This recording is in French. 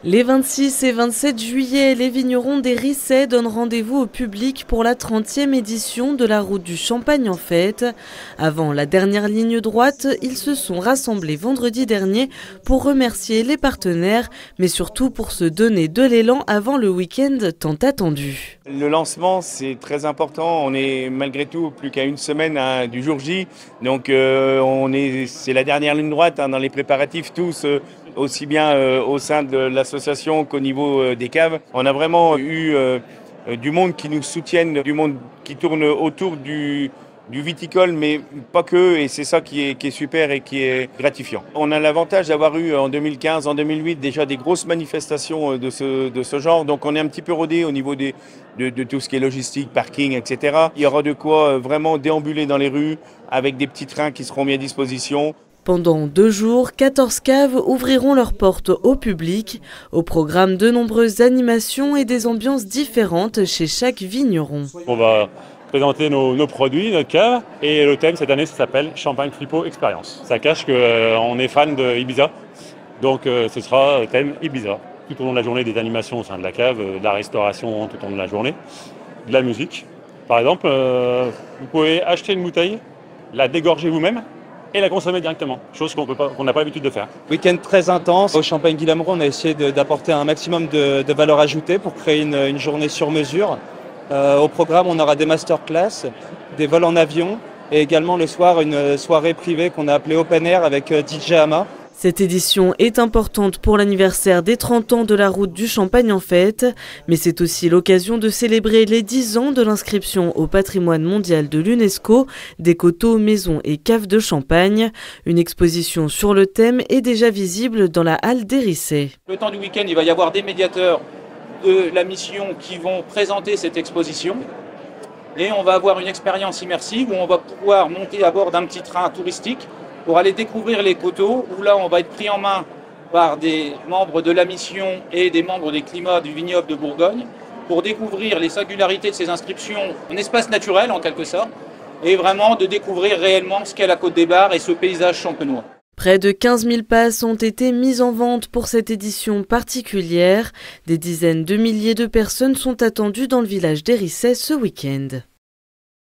Les 26 et 27 juillet, les vignerons des Rissets donnent rendez-vous au public pour la 30e édition de la Route du Champagne en fête. Avant la dernière ligne droite, ils se sont rassemblés vendredi dernier pour remercier les partenaires, mais surtout pour se donner de l'élan avant le week-end tant attendu. Le lancement, c'est très important. On est malgré tout plus qu'à une semaine du jour J. Donc c'est la dernière ligne droite dans les préparatifs tous. Aussi bien au sein de l'association qu'au niveau des caves. On a vraiment eu du monde qui nous soutienne, du monde qui tourne autour du viticole, mais pas que, et c'est ça qui est super et qui est gratifiant. On a l'avantage d'avoir eu en 2015, en 2008 déjà des grosses manifestations de ce genre, donc on est un petit peu rodé au niveau de tout ce qui est logistique, parking, etc. Il y aura de quoi vraiment déambuler dans les rues avec des petits trains qui seront mis à disposition. Pendant 2 jours, 14 caves ouvriront leurs portes au public. Au programme, de nombreuses animations et des ambiances différentes chez chaque vigneron. On va présenter nos produits, notre cave, et le thème cette année ça s'appelle Champagne Flippo Expérience. Ça cache qu'on est fan de Ibiza, donc ce sera thème Ibiza. Tout au long de la journée, des animations au sein de la cave, de la restauration tout au long de la journée, de la musique. Par exemple, vous pouvez acheter une bouteille, la dégorger vous-même, et la consommer directement, chose qu'on n'a pas l'habitude de faire. Week-end très intense. Au Champagne Guilhameraud, on a essayé d'apporter un maximum de valeur ajoutée pour créer une journée sur mesure. Au programme, on aura des masterclass, des vols en avion et également le soir, une soirée privée qu'on a appelée Open Air avec DJ Ama. Cette édition est importante pour l'anniversaire des 30 ans de la Route du Champagne en fête, mais c'est aussi l'occasion de célébrer les 10 ans de l'inscription au patrimoine mondial de l'UNESCO des coteaux, maisons et caves de Champagne. Une exposition sur le thème est déjà visible dans la halle des Rissets. Le temps du week-end, il va y avoir des médiateurs de la mission qui vont présenter cette exposition. Et on va avoir une expérience immersive où on va pouvoir monter à bord d'un petit train touristique pour aller découvrir les coteaux, où là on va être pris en main par des membres de la mission et des membres des climats du vignoble de Bourgogne, pour découvrir les singularités de ces inscriptions en espace naturel en quelque sorte, et vraiment de découvrir réellement ce qu'est la Côte des Bars et ce paysage champenois. Près de 15 000 passes ont été mises en vente pour cette édition particulière. Des dizaines de milliers de personnes sont attendues dans le village des Rissets ce week-end.